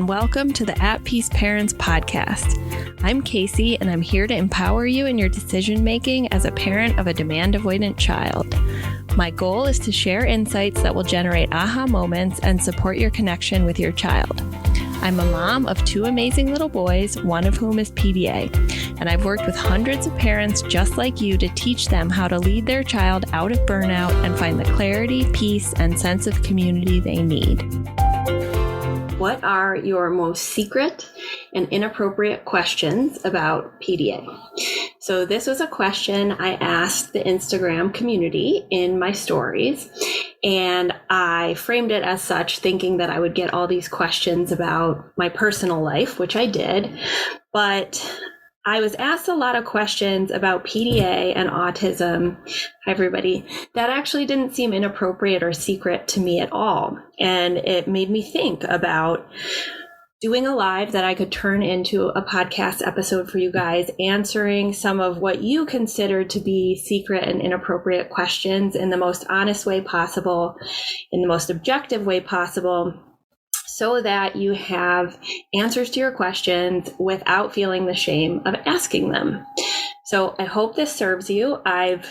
and welcome to the At Peace Parents podcast. I'm Casey, and I'm here to empower you in your decision-making as a parent of a demand-avoidant child. My goal is to share insights that will generate aha moments and support your connection with your child. I'm a mom of two amazing little boys, one of whom is PDA, and I've worked with hundreds of parents just like you to teach them how to lead their child out of burnout and find the clarity, peace, and sense of community they need. What are your most secret and inappropriate questions about PDA? So this was a question I asked the Instagram community in my stories, and I framed it as such, thinking that I would get all these questions about my personal life, which I did, but I was asked a lot of questions about PDA and autism. Hi, everybody. That actually didn't seem inappropriate or secret to me at all. And it made me think about doing a live that I could turn into a podcast episode for you guys, answering some of what you consider to be secret and inappropriate questions in the most honest way possible, in the most objective way possible, so that you have answers to your questions without feeling the shame of asking them. So I hope this serves you. I've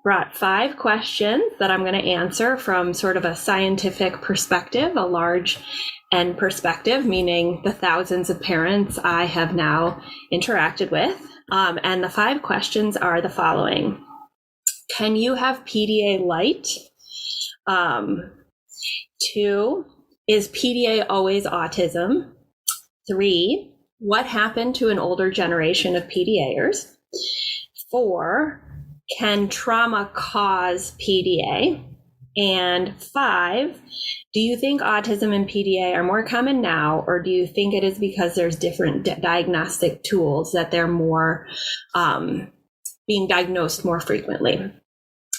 brought 5 questions that I'm going to answer from sort of a scientific perspective, a large N perspective, meaning the thousands of parents I have now interacted with. And the 5 questions are the following. Can you have PDA Lite? 2, is PDA always autism? 3, what happened to an older generation of PDAers? 4, can trauma cause PDA? And 5, do you think autism and PDA are more common now, or do you think it is because there's different diagnostic tools that they're more being diagnosed more frequently?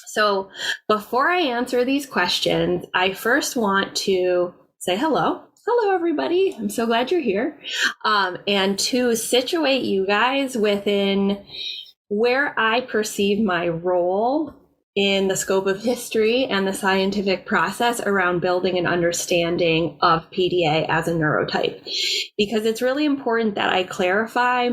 So before I answer these questions, I first want to say hello. Hello, everybody. I'm so glad you're here. And to situate you guys within where I perceive my role in the scope of history and the scientific process around building an understanding of PDA as a neurotype. Because it's really important that I clarify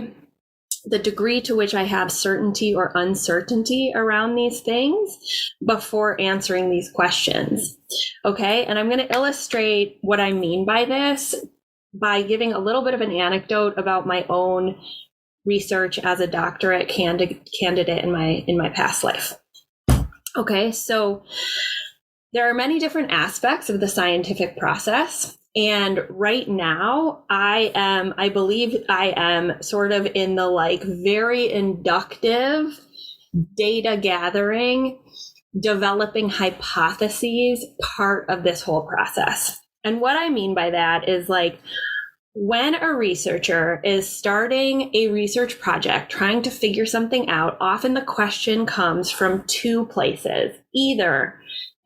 the degree to which I have certainty or uncertainty around these things before answering these questions. Okay, and I'm going to illustrate what I mean by this by giving a little bit of an anecdote about my own research as a doctorate candidate in my past life. Okay, so there are many different aspects of the scientific process. And right now, I believe I am sort of in the very inductive data gathering, developing hypotheses part of this whole process. And what I mean by that is when a researcher is starting a research project, trying to figure something out, often the question comes from 2 places. Either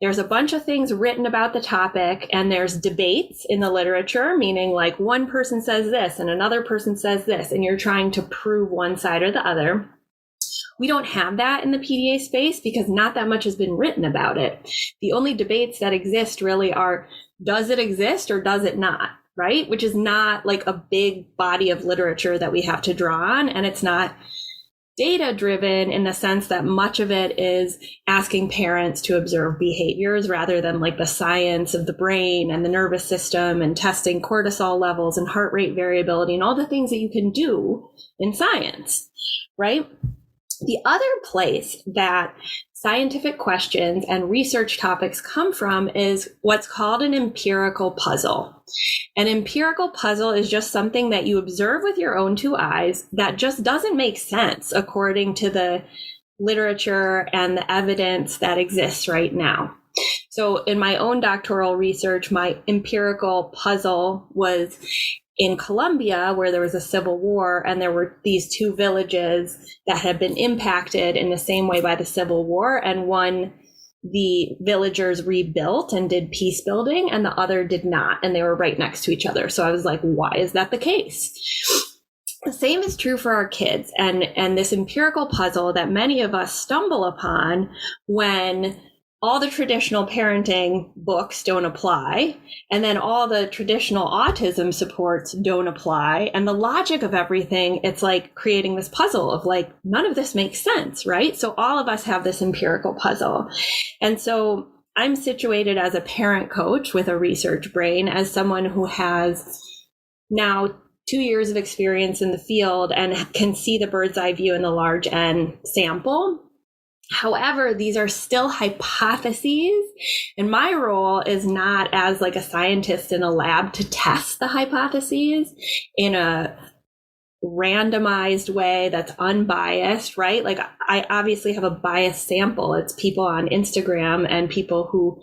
there's a bunch of things written about the topic and there's debates in the literature, meaning one person says this and another person says this, and you're trying to prove one side or the other. We don't have that in the PDA space because not that much has been written about it. The only debates that exist really are, does it exist or does it not? Right? Which is not a big body of literature that we have to draw on. And it's not data driven in the sense that much of it is asking parents to observe behaviors rather than the science of the brain and the nervous system and testing cortisol levels and heart rate variability and all the things that you can do in science, right? The other place that scientific questions and research topics come from is what's called an empirical puzzle. An empirical puzzle is just something that you observe with your own 2 eyes that just doesn't make sense according to the literature and the evidence that exists right now. So in my own doctoral research, my empirical puzzle was in Colombia, where there was a civil war, and there were these 2 villages that had been impacted in the same way by the Civil War, and one the villagers rebuilt and did peace building, and the other did not, and they were right next to each other. So I was like, why is that the case? The same is true for our kids, and this empirical puzzle that many of us stumble upon when all the traditional parenting books don't apply. And then all the traditional autism supports don't apply. And the logic of everything, it's like creating this puzzle of like, none of this makes sense, right? So all of us have this empirical puzzle. And so I'm situated as a parent coach with a research brain, as someone who has now 2 years of experience in the field and can see the bird's eye view in the large N sample. However, these are still hypotheses, and my role is not as like a scientist in a lab to test the hypotheses in a randomized way that's unbiased, right? Like I obviously have a biased sample. It's people on Instagram and people who,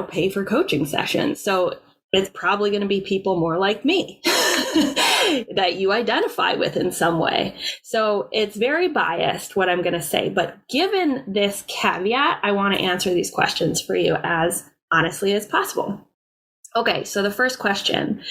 pay for coaching sessions. So it's probably going to be people more like me that you identify with in some way. So it's very biased what I'm going to say. But given this caveat, I want to answer these questions for you as honestly as possible. Okay, so the first question,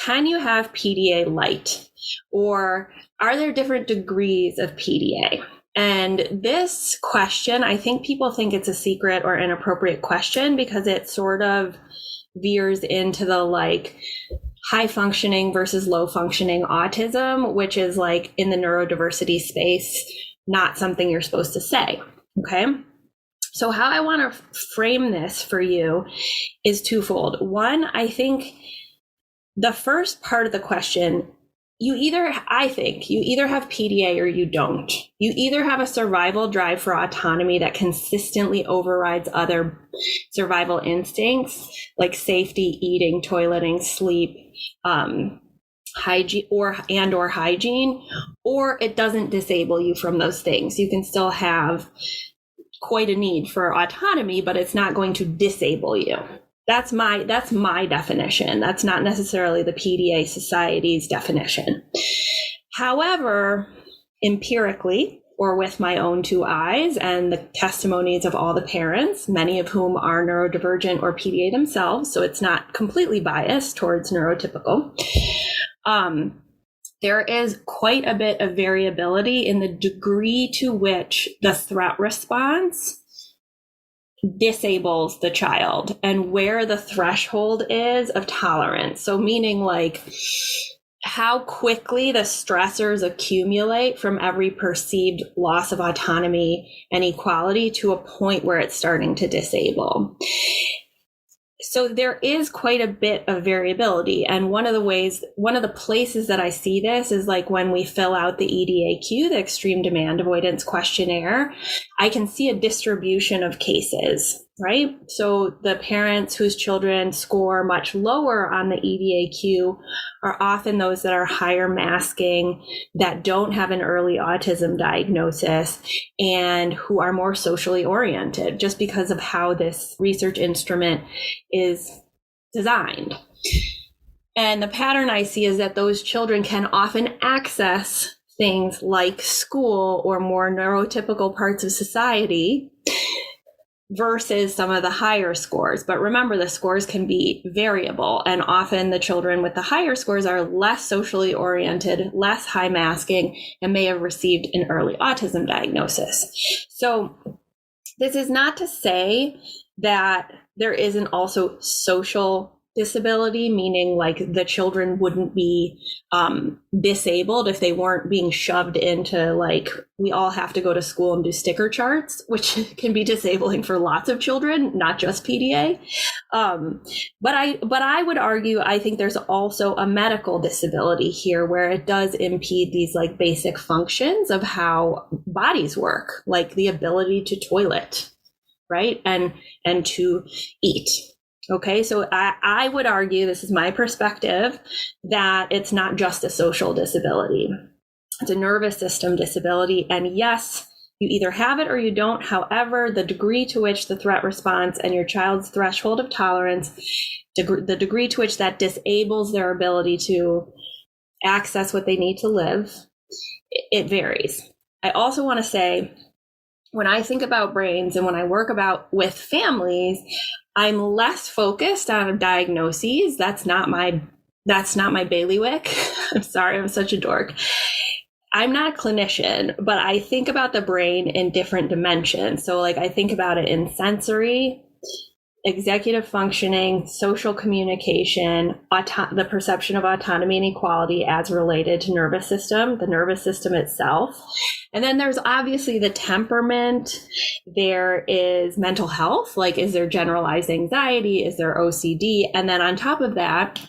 can you have PDA Lite? Or are there different degrees of PDA? And this question, I think people think it's a secret or inappropriate question because it sort of veers into the like high functioning versus low functioning autism, which is like in the neurodiversity space, not something you're supposed to say. Okay. So how I want to frame this for you is twofold. One, I think the first part of the question, I think you either have PDA or you don't. You either have a survival drive for autonomy that consistently overrides other survival instincts like safety, eating, toileting, sleep, hygiene or hygiene, or it doesn't disable you from those things. You can still have quite a need for autonomy, but it's not going to disable you. That's my definition. That's not necessarily the PDA Society's definition. However, empirically, or with my own two eyes and the testimonies of all the parents, many of whom are neurodivergent or PDA themselves, so it's not completely biased towards neurotypical, there is quite a bit of variability in the degree to which the threat response disables the child and where the threshold is of tolerance. So meaning like how quickly the stressors accumulate from every perceived loss of autonomy and equality to a point where it's starting to disable. So there is quite a bit of variability. And one of the places that I see this is like when we fill out the EDAQ, the Extreme Demand Avoidance Questionnaire, I can see a distribution of cases, right? So the parents whose children score much lower on the EDAQ are often those that are higher masking, that don't have an early autism diagnosis, and who are more socially oriented just because of how this research instrument is designed. And the pattern I see is that those children can often access things like school or more neurotypical parts of society versus some of the higher scores. But remember, the scores can be variable, and often the children with the higher scores are less socially oriented, less high masking, and may have received an early autism diagnosis. So this is not to say that there isn't also social disability, meaning like the children wouldn't be disabled if they weren't being shoved into like, we all have to go to school and do sticker charts, which can be disabling for lots of children, not just PDA. But I would argue, I think there's also a medical disability here where it does impede these like basic functions of how bodies work, like the ability to toilet, right? And to eat. Okay, so I would argue, this is my perspective, that it's not just a social disability. It's a nervous system disability. And yes, you either have it or you don't. However, the degree to which the threat response and your child's threshold of tolerance, the degree to which that disables their ability to access what they need to live, it varies. I also want to say, when I think about brains and when I work with families, I'm less focused on diagnoses. That's not my bailiwick. I'm sorry, I'm such a dork. I'm not a clinician, but I think about the brain in different dimensions. So like I think about it in sensory, executive functioning, social communication, the perception of autonomy and equality as related to nervous system, the nervous system itself. And then there's obviously the temperament. There is mental health, like is there generalized anxiety? Is there OCD? And then on top of that,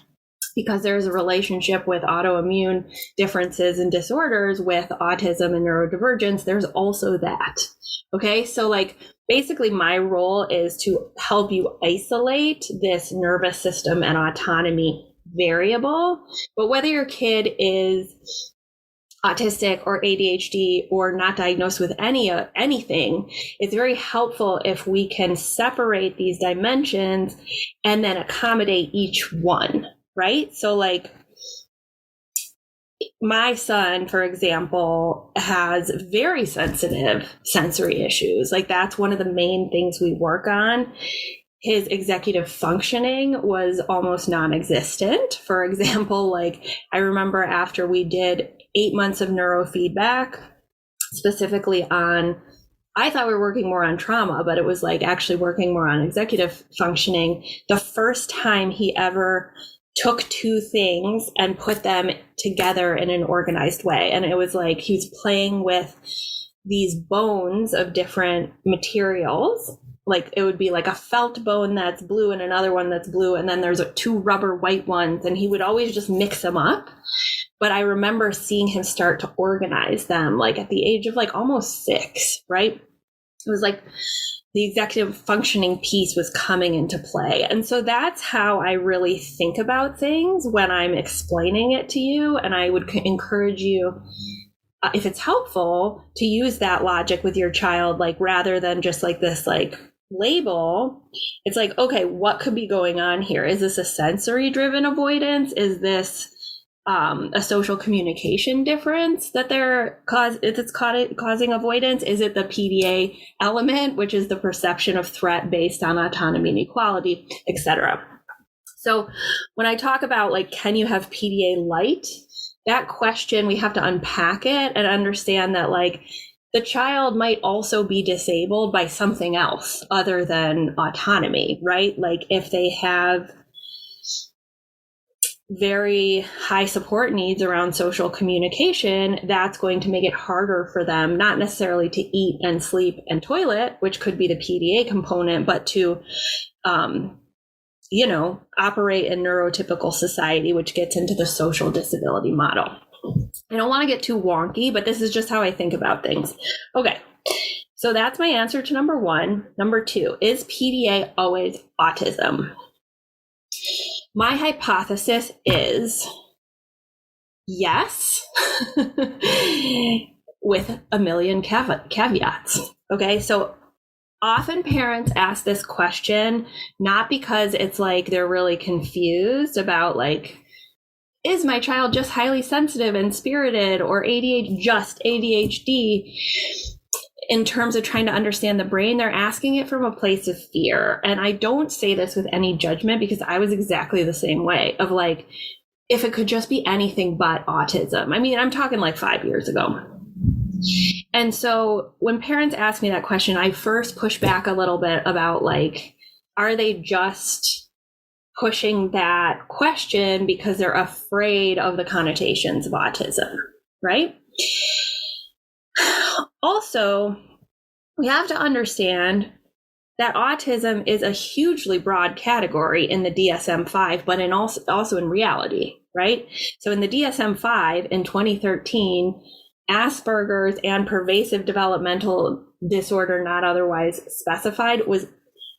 because there's a relationship with autoimmune differences and disorders with autism and neurodivergence, there's also that. Okay, so like basically my role is to help you isolate this nervous system and autonomy variable. But whether your kid is autistic or ADHD or not diagnosed with anything, it's very helpful if we can separate these dimensions and then accommodate each one. Right? So like my son, for example, has very sensitive sensory issues. Like that's one of the main things we work on. His executive functioning was almost non-existent. For example, like I remember after we did 8 months of neurofeedback, specifically on, I thought we were working more on trauma, but it was like actually working more on executive functioning. The first time he ever took two things and put them together in an organized way. And it was like he was playing with these bones of different materials. Like it would be like a felt bone that's blue and another one that's blue. And then there's two rubber white ones. And he would always just mix them up. But I remember seeing him start to organize them like at the age of like almost 6, right? It was like the executive functioning piece was coming into play. And so that's how I really think about things when I'm explaining it to you. And I would encourage you, if it's helpful, to use that logic with your child, like rather than just like this like label. It's like, okay, what could be going on here? Is this a sensory driven avoidance? Is this a social communication difference that it's causing avoidance? Is it the PDA element, which is the perception of threat based on autonomy and equality, etc.? So when I talk about like, can you have PDA Lite? That question, we have to unpack it and understand that like the child might also be disabled by something else other than autonomy, right? Like if they have very high support needs around social communication, that's going to make it harder for them, not necessarily to eat and sleep and toilet, which could be the PDA component, but to, operate in neurotypical society, which gets into the social disability model. I don't want to get too wonky, but this is just how I think about things. Okay. So that's my answer to number 1. Number 2, is PDA always autism? My hypothesis is yes, with a million caveats. Okay, so often parents ask this question not because it's like they're really confused about like, is my child just highly sensitive and spirited, or ADHD? In terms of trying to understand the brain, they're asking it from a place of fear. And I don't say this with any judgment because I was exactly the same way of like, if it could just be anything but autism. I mean, I'm talking like 5 years ago. And so when parents ask me that question, I first push back a little bit about like, are they just pushing that question because they're afraid of the connotations of autism, right? Also, we have to understand that autism is a hugely broad category in the DSM-5, but also in reality, right? So in the DSM-5 in 2013, Asperger's and pervasive developmental disorder not otherwise specified was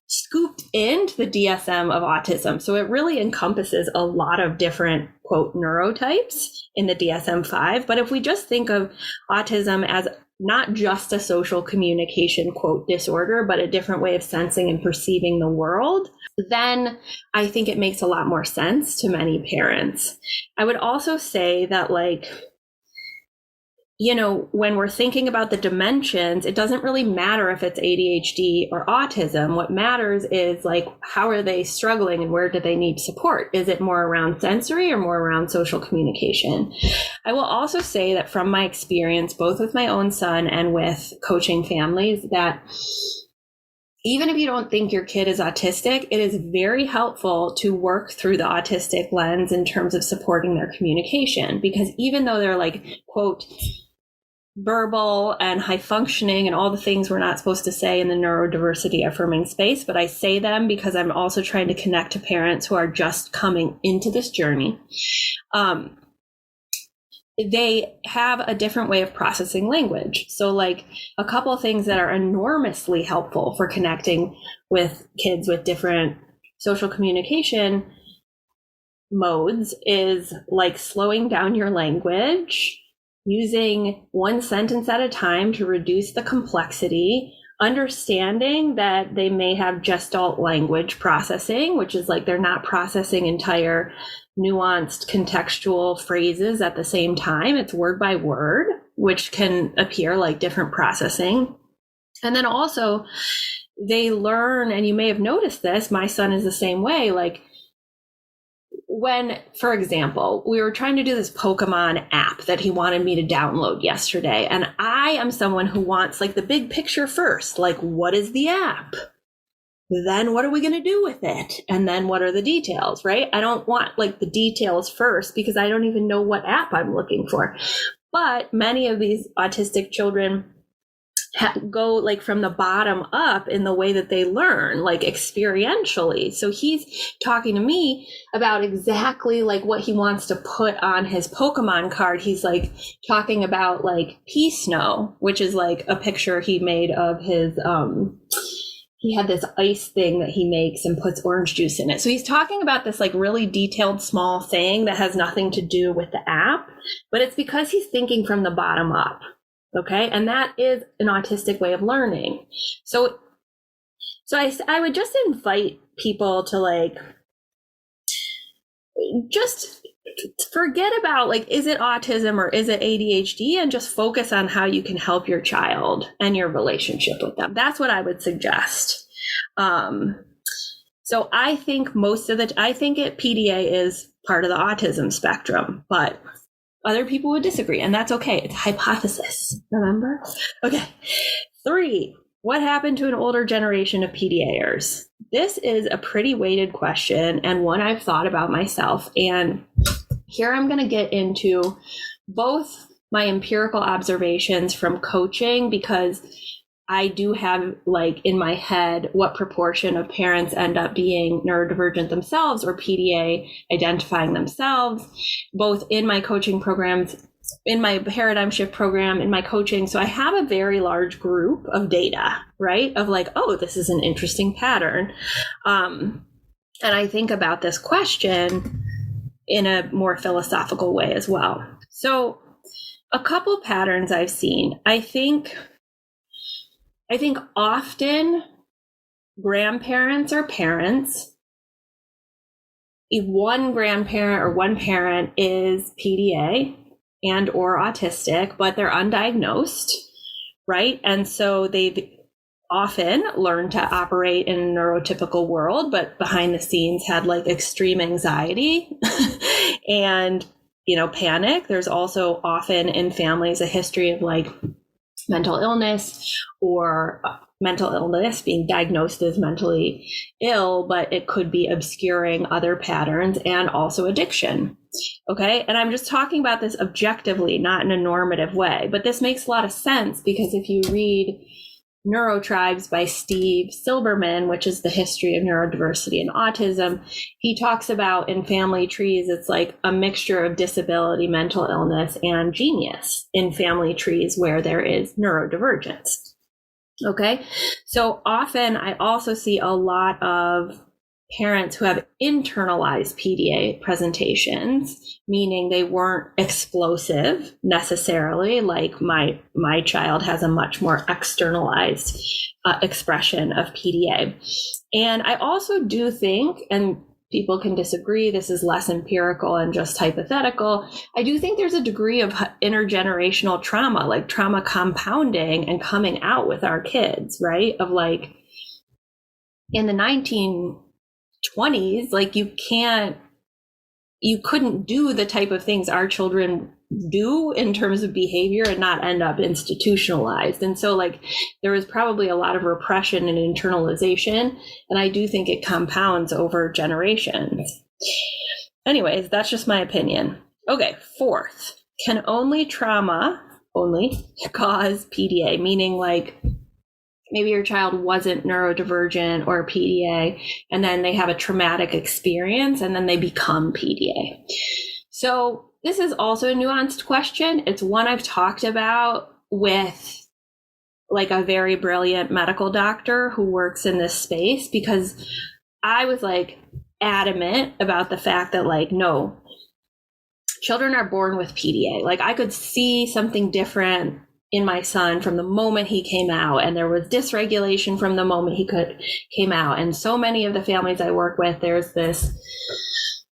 scooped into the DSM of autism. So it really encompasses a lot of different, quote, neurotypes in the DSM-5. But if we just think of autism as not just a social communication, quote, disorder, but a different way of sensing and perceiving the world, then I think it makes a lot more sense to many parents. I would also say that like, when we're thinking about the dimensions, it doesn't really matter if it's ADHD or autism. What matters is like, how are they struggling and where do they need support? Is it more around sensory or more around social communication? I will also say that from my experience, both with my own son and with coaching families, that even if you don't think your kid is autistic, it is very helpful to work through the autistic lens in terms of supporting their communication. Because even though they're like, quote, verbal and high functioning and all the things we're not supposed to say in the neurodiversity affirming space, but I say them because I'm also trying to connect to parents who are just coming into this journey. They have a different way of processing language. So like a couple of things that are enormously helpful for connecting with kids with different social communication modes is like slowing down your language, using one sentence at a time to reduce the complexity, understanding that they may have gestalt language processing, which is like they're not processing entire nuanced contextual phrases at the same time. It's word by word, which can appear like different processing. And then also they learn, and you may have noticed this, my son is the same way, like when, for example, we were trying to do this Pokemon app that he wanted me to download yesterday. And I am someone who wants like the big picture first, like what is the app? Then what are we going to do with it? And then what are the details, right? I don't want like the details first because I don't even know what app I'm looking for. But many of these autistic children go like from the bottom up in the way that they learn, like experientially. So he's talking to me about exactly like what he wants to put on his Pokemon card. He's like talking about like pea snow, which is like a picture he made of his, he had this ice thing that he makes and puts orange juice in it. So he's talking about this like really detailed small thing that has nothing to do with the app, but it's because he's thinking from the bottom up. Okay. And that is an autistic way of learning. So I would just invite people to like, just forget about like, is it autism or is it ADHD, and just focus on how you can help your child and your relationship with them. That's what I would suggest. So I think PDA is part of the autism spectrum, but other people would disagree, and that's okay. It's a hypothesis, remember? Okay. 3, what happened to an older generation of PDAers? This is a pretty weighted question and one I've thought about myself. And here I'm going to get into both my empirical observations from coaching, because I do have like in my head what proportion of parents end up being neurodivergent themselves or PDA identifying themselves, both in my coaching programs, in my paradigm shift program, in my coaching. So I have a very large group of data, right? Of like, oh, this is an interesting pattern. And I think about this question in a more philosophical way as well. So a couple patterns I've seen. I think often grandparents or parents, if one grandparent or one parent is PDA and or autistic, but they're undiagnosed, right? And so they've often learned to operate in a neurotypical world, but behind the scenes had like extreme anxiety and, panic. There's also often in families a history of like mental illness or mental illness being diagnosed as mentally ill, but it could be obscuring other patterns, and also addiction. Okay. And I'm just talking about this objectively, not in a normative way, but this makes a lot of sense because if you read Neurotribes by Steve Silberman, which is the history of neurodiversity and autism, he talks about in family trees, it's like a mixture of disability, mental illness, and genius in family trees where there is neurodivergence. Okay. So often I also see a lot of parents who have internalized PDA presentations, meaning they weren't explosive necessarily, like my child has a much more externalized expression of PDA. And I also do think, and people can disagree. This is less empirical and just hypothetical. I do think there's a degree of intergenerational trauma, like trauma compounding and coming out with our kids, right? Of like in the 1920s, like you couldn't do the type of things our children do in terms of behavior and not end up institutionalized. And so like there was probably a lot of repression and internalization. And I do think it compounds over generations. Anyways, that's just my opinion. Okay, fourth, can trauma only cause PDA? Meaning like maybe your child wasn't neurodivergent or PDA, and then they have a traumatic experience and then they become PDA. So this is also a nuanced question. It's one I've talked about with like a very brilliant medical doctor who works in this space, because I was like adamant about the fact that like, no, children are born with PDA. Like I could see something different in my son from the moment he came out, and there was dysregulation from the moment he came out. And so many of the families I work with, there's this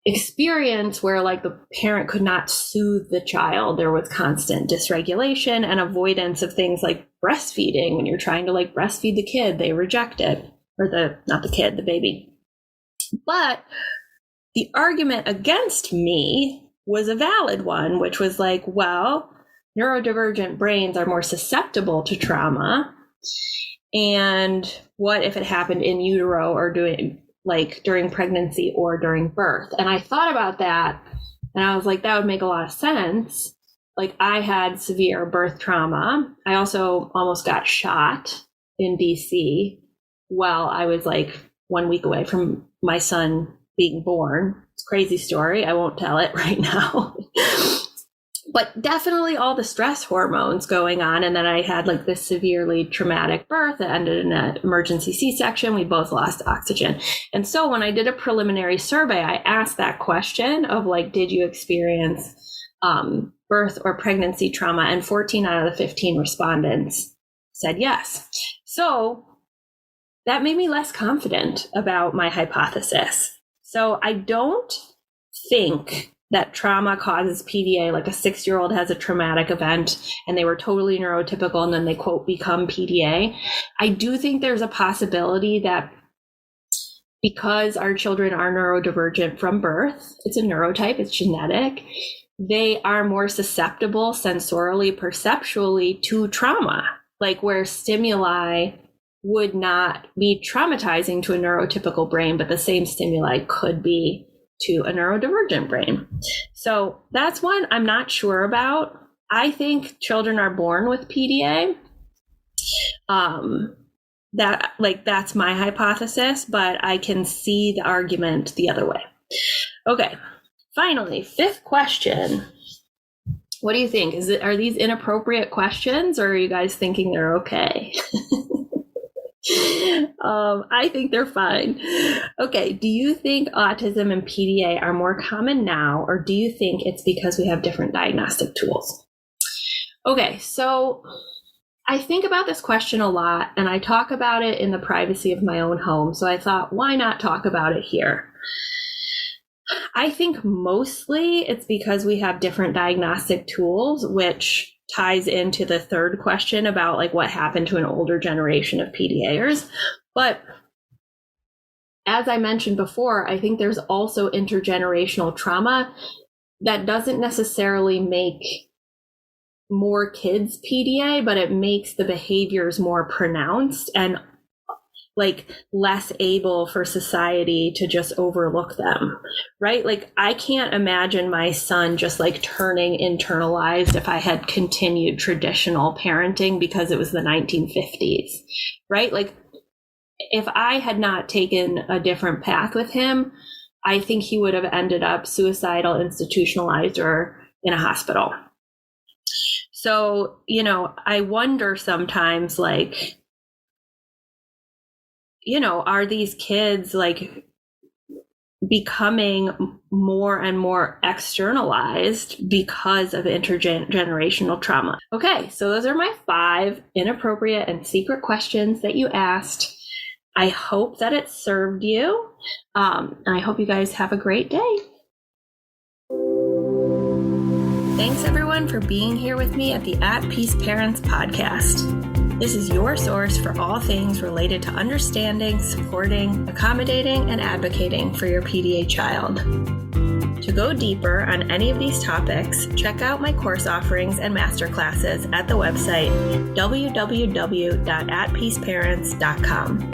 experience where like the parent could not soothe the child. There was constant dysregulation and avoidance of things like breastfeeding. When you're trying to like breastfeed the kid, they reject it, or not the kid, the baby. But the argument against me was a valid one, which was like, well, neurodivergent brains are more susceptible to trauma. And what if it happened in utero or during pregnancy or during birth? And I thought about that and I was like, that would make a lot of sense. Like I had severe birth trauma. I also almost got shot in DC while I was like 1 week away from my son being born. It's a crazy story. I won't tell it right now. But definitely all the stress hormones going on. And then I had like this severely traumatic birth that ended in an emergency C-section. We both lost oxygen. And so when I did a preliminary survey, I asked that question of like, did you experience birth or pregnancy trauma? And 14 out of the 15 respondents said yes. So that made me less confident about my hypothesis. So I don't think that trauma causes PDA, like a 6-year-old has a traumatic event and they were totally neurotypical and then they, quote, become PDA. I do think there's a possibility that because our children are neurodivergent from birth, it's a neurotype, it's genetic, they are more susceptible sensorially, perceptually to trauma, like where stimuli would not be traumatizing to a neurotypical brain, but the same stimuli could be to a neurodivergent brain. So that's one I'm not sure about. I think children are born with PDA. That's my hypothesis, but I can see the argument the other way. Okay, finally, fifth question. What do you think? Are these inappropriate questions, or are you guys thinking they're okay? I think they're fine. Okay, do you think autism and PDA are more common now, or do you think it's because we have different diagnostic tools? Okay, so I think about this question a lot, and I talk about it in the privacy of my own home, so I thought, why not talk about it here? I think mostly it's because we have different diagnostic tools, which ties into the third question about like what happened to an older generation of PDAers. But as I mentioned before, I think there's also intergenerational trauma that doesn't necessarily make more kids PDA, but it makes the behaviors more pronounced and like less able for society to just overlook them, right? Like I can't imagine my son just like turning internalized if I had continued traditional parenting because it was the 1950s, right? Like if I had not taken a different path with him, I think he would have ended up suicidal, institutionalized, or in a hospital. So, I wonder sometimes like, are these kids like becoming more and more externalized because of intergenerational trauma? Okay, so those are my 5 inappropriate and secret questions that you asked. I hope that it served you. And I hope you guys have a great day. Thanks everyone for being here with me at the At Peace Parents podcast. This is your source for all things related to understanding, supporting, accommodating, and advocating for your PDA child. To go deeper on any of these topics, check out my course offerings and masterclasses at the website www.atpeaceparents.com.